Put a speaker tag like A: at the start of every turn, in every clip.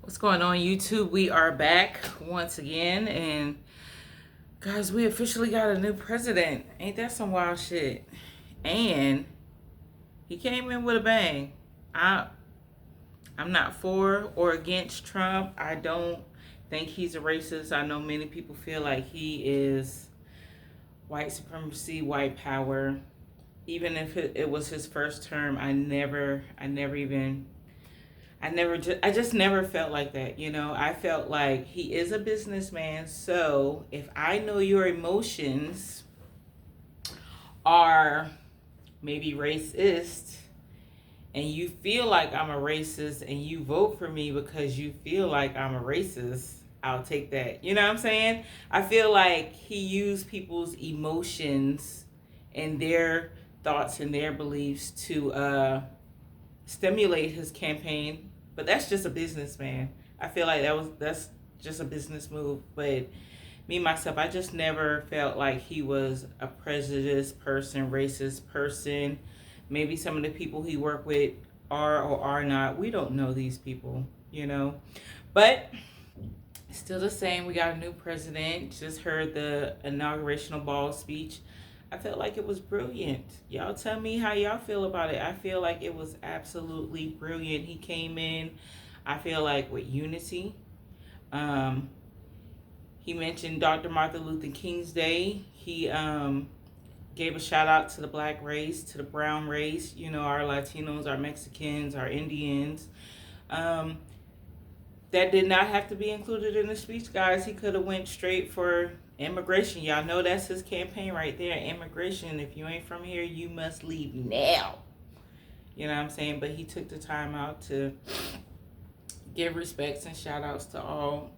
A: What's going on, YouTube? We are back once again, and guys, we officially got a new president. Ain't that some wild shit? And he came in with a bang. I, I'm not for or against Trump. I don't think he's a racist. I know many people feel like he is white supremacy, white power. Even if it was his first term, I just never felt like that. I felt like he is a businessman. So if I know your emotions are maybe racist and you feel like I'm a racist and you vote for me because you feel like I'm a racist, I'll take that. You know what I'm saying? I feel like he used people's emotions and their thoughts and their beliefs to stimulate his campaign, but that's just a businessman. I feel like that's just a business move. But me myself, I just never felt like he was a prejudiced person, racist person. Maybe some of the people he worked with are or are not. We don't know these people. But still the same. We got a new president. Just heard the inaugurational ball speech. I felt like it was brilliant. Y'all tell me how y'all feel about it. I feel like it was absolutely brilliant. He came in, I feel like, with unity. Um, he mentioned Dr. Martin Luther King's Day. He gave a shout out to the black race, to the brown race, our Latinos, our Mexicans, our Indians. That did not have to be included in the speech, guys. He could have went straight for immigration. Y'all know that's his campaign right there. Immigration. If you ain't from here, you must leave now. You know what I'm saying? But he took the time out to give respects and shout outs to all,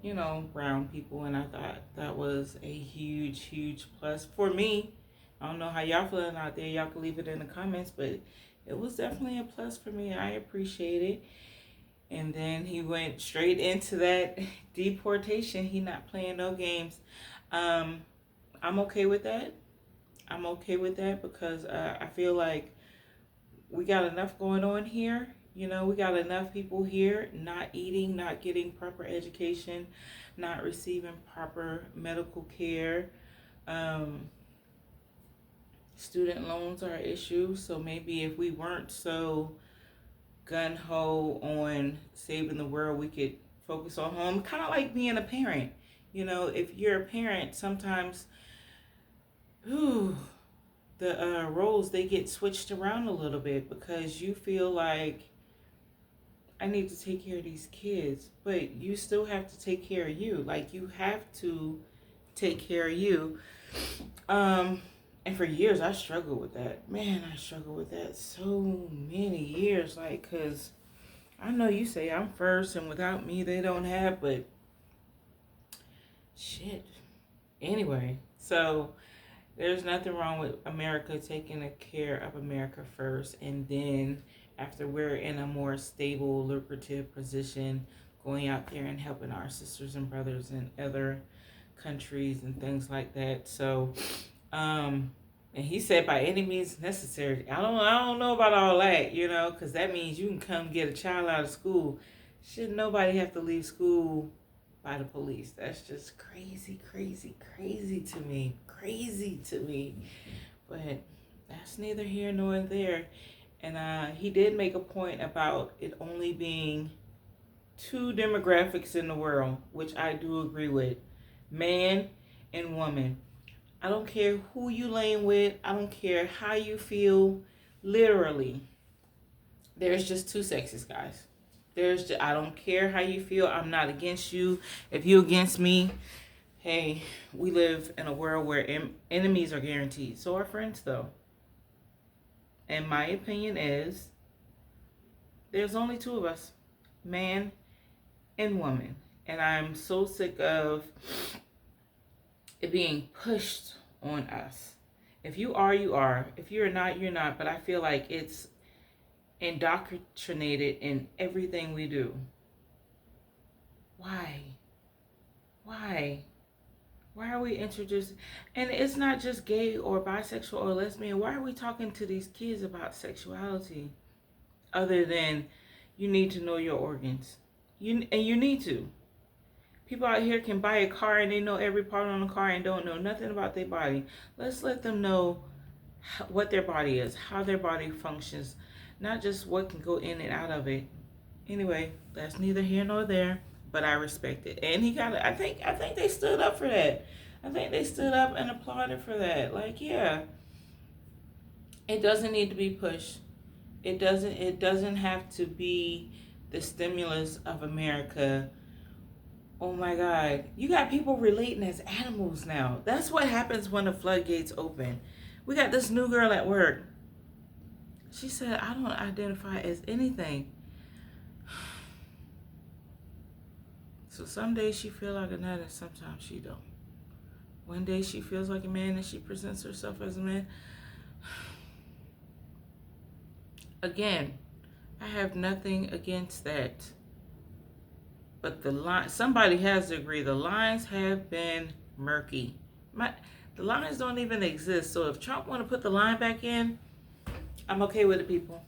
A: brown people. And I thought that was a huge, huge plus for me. I don't know how y'all feeling out there. Y'all can leave it in the comments, but it was definitely a plus for me. I appreciate it. And then he went straight into that deportation. He not playing no games. I'm okay with that. I'm okay with that because I feel like we got enough going on here. We got enough people here not eating, not getting proper education, not receiving proper medical care. Student loans are an issue. So maybe if we weren't so gun-ho on saving the world, we could focus on home. Kind of like being a parent. If you're a parent, sometimes the roles, they get switched around a little bit because you feel like I need to take care of these kids, but you still have to take care of you. Like, you have to take care of you. And for years, I struggled with that. Man, I struggled with that so many years. Like, because I know you say I'm first and without me, they don't have, but shit. Anyway, so there's nothing wrong with America taking care of America first. And then after we're in a more stable, lucrative position, going out there and helping our sisters and brothers in other countries and things like that. So, and he said by any means necessary. I don't know about all that, because that means you can come get a child out of school. Shouldn't nobody have to leave school by the police? That's just crazy, crazy, crazy to me. Crazy to me. But that's neither here nor there. And he did make a point about it only being two demographics in the world, which I do agree with. Man and woman. I don't care who you laying with. I don't care how you feel. Literally, there's just two sexes, guys. I don't care how you feel. I'm not against you. If you against me, hey, we live in a world where enemies are guaranteed. So are friends, though. And my opinion is there's only two of us, man and woman. And I'm so sick of it being pushed on us. If you are, you are. If you're not, you're not. But I feel like it's indoctrinated in everything we do. Why? Why are we introducing? And it's not just gay or bisexual or lesbian. Why are we talking to these kids about sexuality other than you need to know your organs? You need to. People out here can buy a car and they know every part on the car and don't know nothing about their body. Let's let them know what their body is, how their body functions, not just what can go in and out of it. Anyway, that's neither here nor there, but I respect it. And he got it. I think they stood up for that. I think they stood up and applauded for that. Like, yeah, it doesn't need to be pushed. It doesn't have to be the stimulus of America. Oh my God. You got people relating as animals now. That's what happens when the floodgates open. We got this new girl at work. She said, I don't identify as anything. So some days she feels like a nut and sometimes she don't. One day she feels like a man and she presents herself as a man. Again, I have nothing against that. But somebody has to agree, the lines have been murky. The lines don't even exist. So if Trump want to put the line back in, I'm okay with it, people.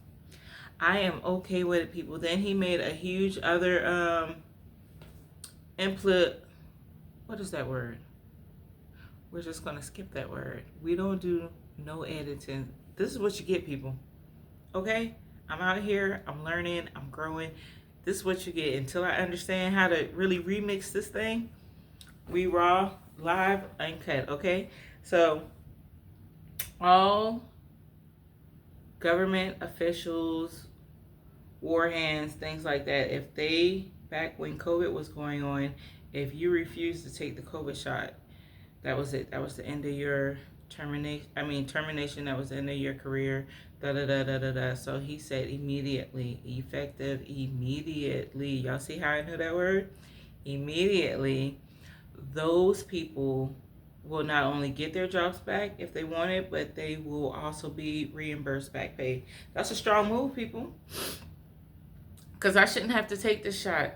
A: I am okay with it, people. Then he made a huge other input. What is that word? We're just going to skip that word. We don't do no editing. This is what you get, people. Okay? I'm out here. I'm learning. I'm growing. This is what you get. Until I understand how to really remix this thing, we raw, live, uncut. Okay? So, all government officials, war hands, things like that, if they, back when COVID was going on, if you refused to take the COVID shot, that was it. That was the end of your termination. That was the end of your career. Da da da da da da. So he said immediately, effective immediately. Y'all see how I knew that word? Immediately, those people will not only get their jobs back if they want it, but they will also be reimbursed back pay. That's a strong move, people. Because I shouldn't have to take this shot.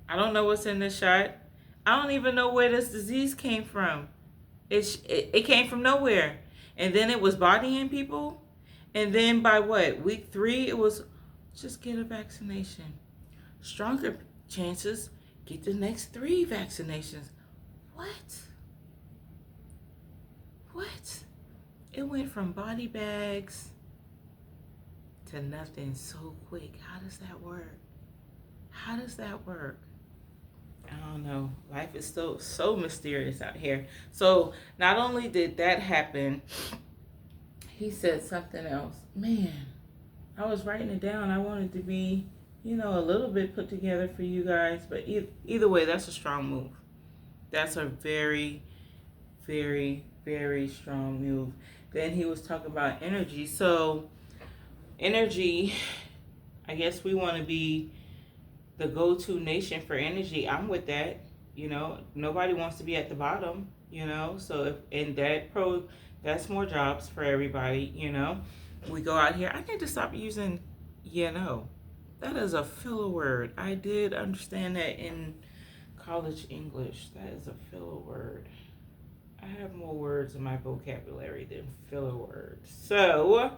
A: I don't know what's in this shot. I don't even know where this disease came from. It came from nowhere. And then it was bodying people. And then by what? Week 3, it was just get a vaccination. Stronger chances, get the next 3 vaccinations. What? It went from body bags to nothing so quick. How does that work? I don't know. Life is so mysterious out here. So not only did that happen, he said something else. Man, I was writing it down. I wanted to be, a little bit put together for you guys. But either way, that's a strong move. That's a very, very, very strong move. Then he was talking about energy. So energy, I guess we want to be the go-to nation for energy. I'm with that. Nobody wants to be at the bottom. So that's more jobs for everybody. We go out here. I need to stop using that is a filler word. I did understand that in college English. That is a filler word. I have more words in my vocabulary than filler words. So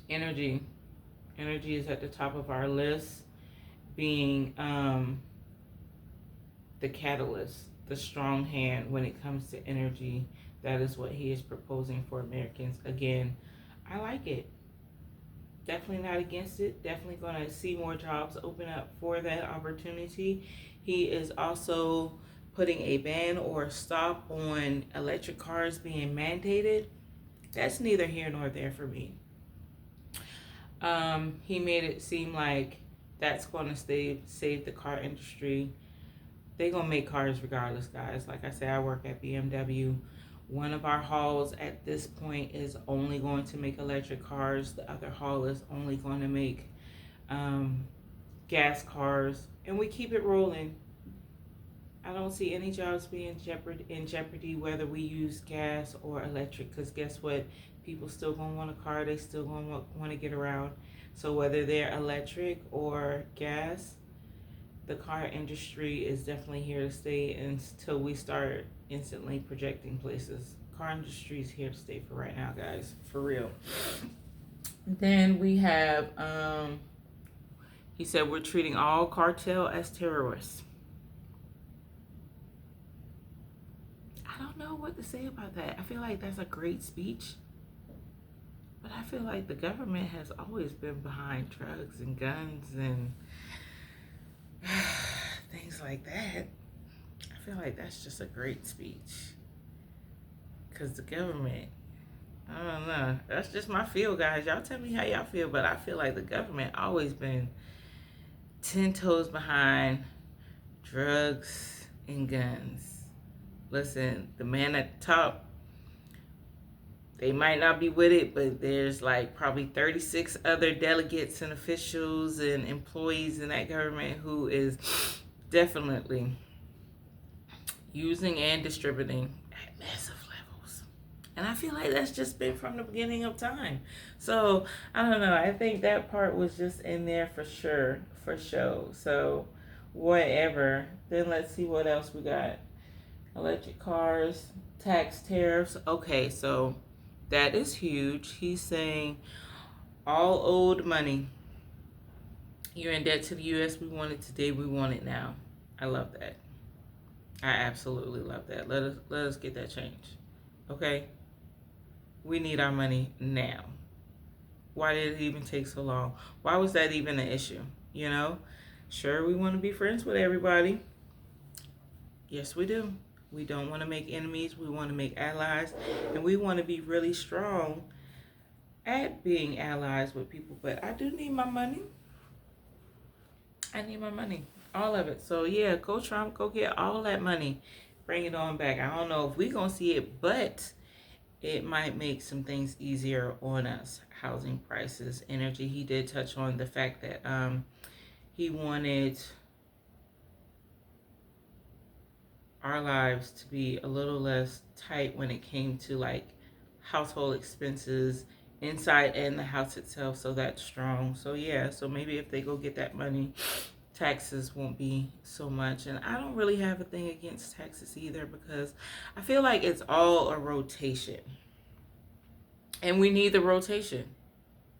A: energy is at the top of our list, being the catalyst, the strong hand when it comes to energy. That is what he is proposing for Americans. Again, I like it. Definitely not against it. Definitely going to see more jobs open up for that opportunity. He is also putting a ban or a stop on electric cars being mandated. That's neither here nor there for me. He made it seem like that's going to save the car industry. They're going to make cars regardless, guys. Like I said, I work at BMW. One of our halls at this point is only going to make electric cars. The other hall is only going to make gas cars. And we keep it rolling. I don't see any jobs being in jeopardy whether we use gas or electric. Because guess what? People still going to want a car. They still going to want to get around. So whether they're electric or gas, the car industry is definitely here to stay until we start instantly projecting places. Car industry is here to stay for right now, guys. For real. Then we have, He said, we're treating all cartel as terrorists. I don't know what to say about that. I feel like that's a great speech. But I feel like the government has always been behind drugs and guns and things like that. I feel like that's just a great speech. Because the government, I don't know. That's just my feel, guys. Y'all tell me how y'all feel, but I feel like the government always been 10 toes behind drugs and guns. Listen, the man at the top, they might not be with it, but there's like probably 36 other delegates and officials and employees in that government who is definitely using and distributing at massive levels. And I feel like that's just been from the beginning of time. So, I don't know. I think that part was just in there for sure, for show. So, whatever. Then let's see what else we got. Electric cars, tax tariffs. Okay, so that is huge. He's saying all owed money. You're in debt to the U.S. We want it today. We want it now. I love that. I absolutely love that. Let us get that changed. Okay? We need our money now. Why did it even take so long? Why was that even an issue? You know? Sure, we want to be friends with everybody. Yes, we do. We don't want to make enemies. We want to make allies. And we want to be really strong at being allies with people. But I do need my money. I need my money. All of it. So, yeah, go Trump. Go get all that money. Bring it on back. I don't know if we're going to see it, but it might make some things easier on us. Housing prices, energy. He did touch on the fact that he wanted our lives to be a little less tight when it came to like household expenses inside and the house itself. So that's strong. So yeah, so maybe if they go get that money, taxes won't be so much. And I don't really have a thing against taxes either, because I feel like it's all a rotation. And we need the rotation.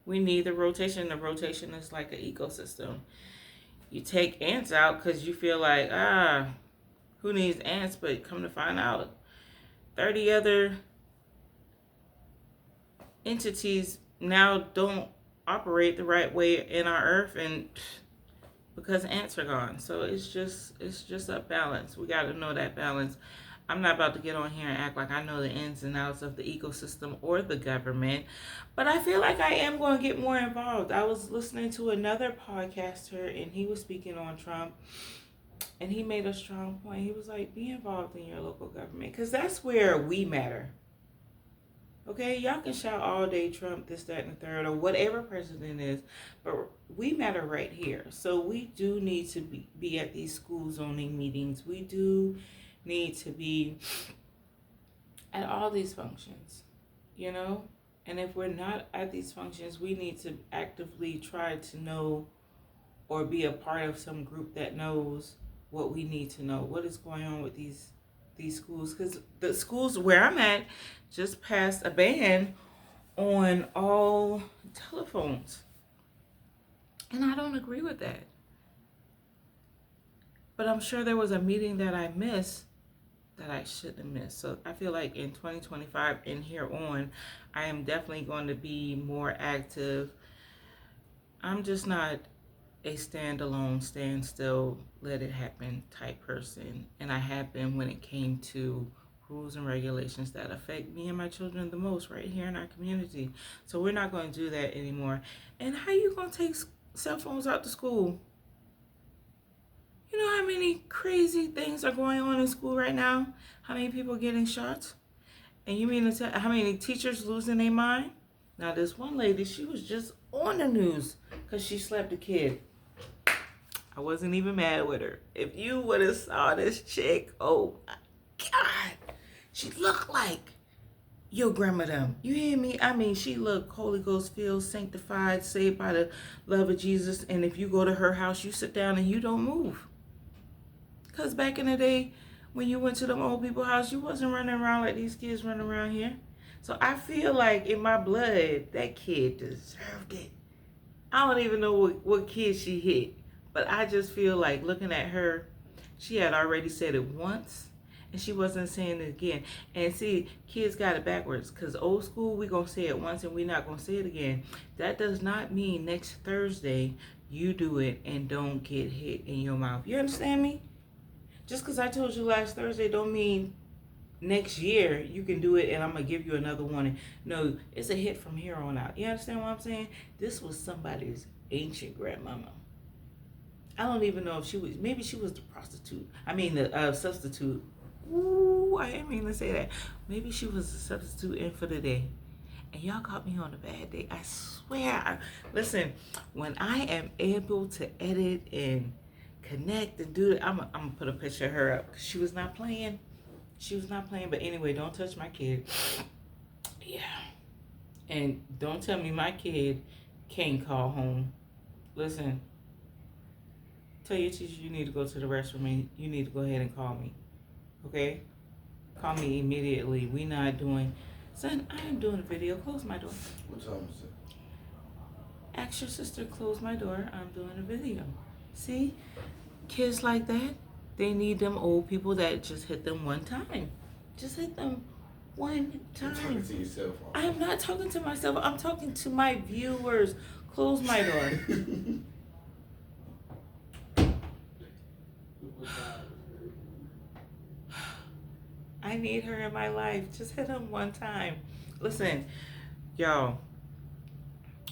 A: We need the rotation. The rotation is like an ecosystem. You take ants out because you feel like, who needs ants? But come to find out, 30 other entities now don't operate the right way in our earth, and because ants are gone. So it's just a balance. We got to know that balance. I'm not about to get on here and act like I know the ins and outs of the ecosystem or the government, but I feel like I am going to get more involved. I was listening to another podcaster, and he was speaking on Trump, and he made a strong point. He was like, be involved in your local government, because that's where we matter. Okay, y'all can shout all day Trump, this, that, and the third, or whatever president is, but we matter right here. So we do need to be at these school zoning meetings. We do need to be at all these functions, you know? And if we're not at these functions, we need to actively try to know or be a part of some group that knows what we need to know. What is going on with these schools? Because the schools where I'm at just passed a ban on all telephones. And I don't agree with that. But I'm sure there was a meeting that I missed that I shouldn't have missed. So I feel like in 2025 and here on, I am definitely going to be more active. I'm just not a standalone, stand still, let it happen type person. And I have been when it came to rules and regulations that affect me and my children the most right here in our community. So we're not going to do that anymore. And how you going to take cell phones out to school? You know how many crazy things are going on in school right now? How many people getting shots? And you mean to tell how many teachers losing their mind? Now this one lady, she was just on the news because she slept a kid. I wasn't even mad with her. If you would have saw this chick, oh my God, she looked like your grandmother. You hear me? I mean, she looked Holy Ghost filled, sanctified, saved by the love of Jesus. And if you go to her house, you sit down and you don't move. Because back in the day, when you went to them old people's house, you wasn't running around like these kids running around here. So I feel like in my blood, that kid deserved it. I don't even know what kid she hit. But I just feel like looking at her, she had already said it once and she wasn't saying it again. And see, kids got it backwards because old school, we going to say it once and we're not going to say it again. That does not mean next Thursday you do it and don't get hit in your mouth. You understand me? Just because I told you last Thursday don't mean next year you can do it and I'm going to give you another warning. No, it's a hit from here on out. You understand what I'm saying? This was somebody's ancient grandmama. I don't even know if she was, maybe she was the prostitute. I mean, the substitute. Ooh, I didn't mean to say that. Maybe she was the substitute in for the day. And y'all caught me on a bad day. I swear. Listen, when I am able to edit and connect and do it, I'm going to put a picture of her up. Because she was not playing. She was not playing. But anyway, don't touch my kid. Yeah. And don't tell me my kid can't call home. Listen. Tell your teacher you need to go to the restroom and you need to go ahead and call me. Okay? Call me immediately. We not doing... Son, I am doing a video. Close my door.
B: What time is it?
A: Ask your sister to close my door. I'm doing a video. See? Kids like that, they need them old people that just hit them one time. Just hit them one time.
B: You're talking to yourself.
A: I am not talking to myself. I'm talking to my viewers. Close my door. I need her in my life. Just hit him one time. Listen, y'all,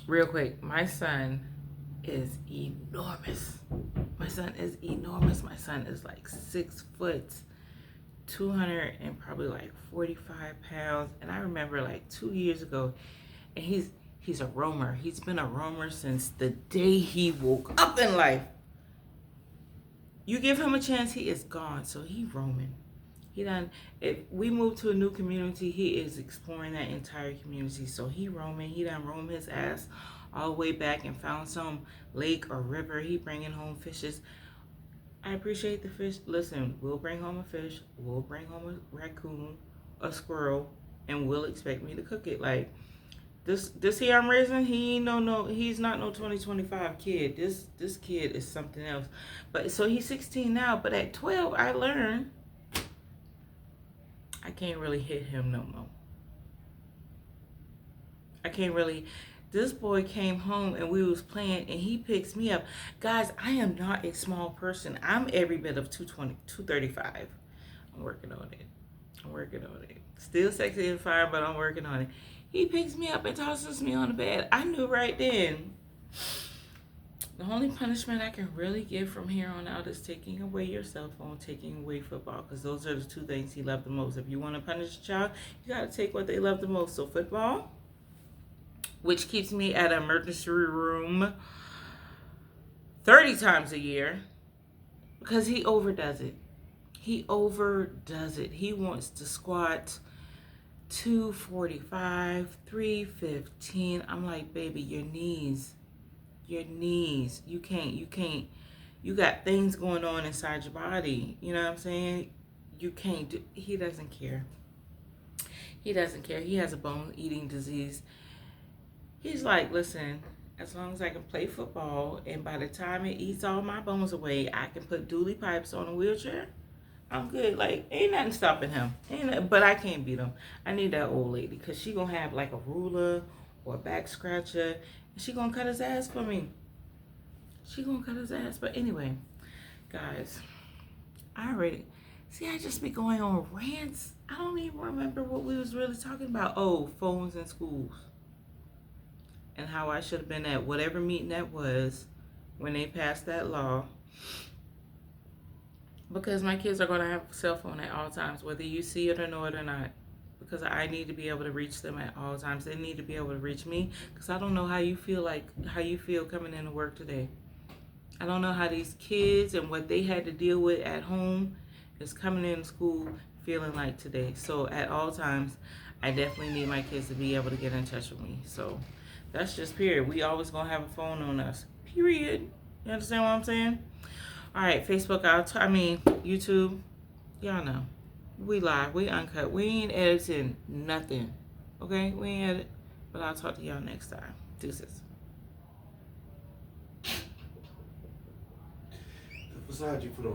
A: real quick, my son is enormous. My son is enormous. My son is like 6 foot, 200 and probably like 45 pounds. And I remember like 2 years ago, and he's a roamer. He's been a roamer since the day he woke up in life. You give him a chance, he is gone. So he roaming. If we move to a new community, he is exploring that entire community. So he roaming. He done roam his ass all the way back and found some lake or river. He bringing home fishes. I appreciate the fish. Listen, we'll bring home a fish. We'll bring home a raccoon, a squirrel, and we'll expect me to cook it. Like this here I'm raising, he's not no 2025 kid. This kid is something else. But so he's 16 now. But at 12, I learned I can't really hit him no more. I can't really. This boy came home and we was playing and he picks me up. Guys, I am not a small person. I'm every bit of 220, 235. I'm working on it. Still sexy and fire, but I'm working on it. He picks me up and tosses me on the bed. I knew right then. The only punishment I can really give from here on out is taking away your cell phone, taking away football, because those are the 2 things he loved the most. If you want to punish a child, you got to take what they love the most. So football, which keeps me at an emergency room 30 times a year, because he overdoes it. He wants to squat 245, 315. I'm like, baby, your knees. You can't. You got things going on inside your body. You know what I'm saying? You can't do. He doesn't care. He has a bone eating disease. He's like, listen, as long as I can play football and by the time it eats all my bones away, I can put dually pipes on a wheelchair, I'm good. Like, ain't nothing stopping him. But I can't beat him. I need that old lady because she going to have like a ruler or a back scratcher. She gonna cut his ass for me. But anyway, guys, I just be going on rants. I don't even remember what we was really talking about. Oh, phones in schools. And how I should have been at whatever meeting that was when they passed that law. Because my kids are gonna have a cell phone at all times, whether you see it or know it or not. Because I need to be able to reach them at all times. They need to be able to reach me. Because I don't know how you feel coming into work today. I don't know how these kids and what they had to deal with at home is coming into school feeling like today. So at all times, I definitely need my kids to be able to get in touch with me. So that's just period. We always gonna have a phone on us. Period. You understand what I'm saying? All right, Facebook, YouTube. Y'all know. We live, we uncut, we ain't editing nothing, okay? We ain't edit, but I'll talk to y'all next time. Deuces.
B: facade you put on.